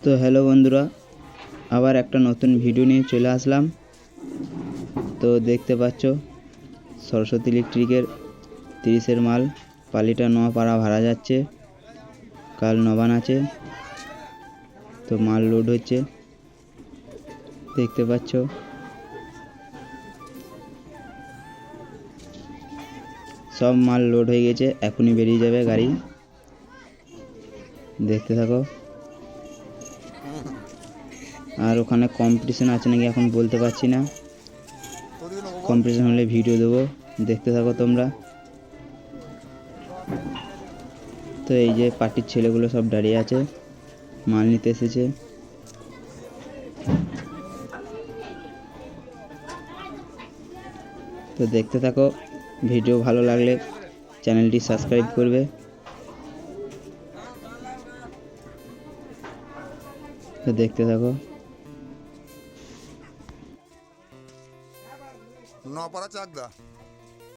তো হ্যালো বন্ধুরা, আবার একটা নতুন ভিডিও নিয়ে চলে আসলাম। তো দেখতে পাচ্ছ সরস্বতী ইলেকট্রিকের 30-এর মাল পালিটা নোয়াপাড়া ভাড়া যাচ্ছে। কাল নবান আছে, তো মাল লোড হচ্ছে দেখতে পাচ্ছ। সব মাল লোড হয়ে গেছে, এখনই বেরিয়ে যাবে গাড়ি, দেখতে থাকো। আর ওখানে কম্পিটিশন আছে নাকি এখন বলতে পারছি না, কম্পিটিশন হলে ভিডিও দেবো, দেখতে থাকো তোমরা। তো এই যে পার্টির ছেলেগুলো সব দাঁড়িয়ে আছে, মাল নিতে এসেছে। তো দেখতে থাকো, ভিডিও ভালো লাগলে চ্যানেলটি সাবস্ক্রাইব করবে। তো দেখতে থাকো। নপাড়া চাকদা।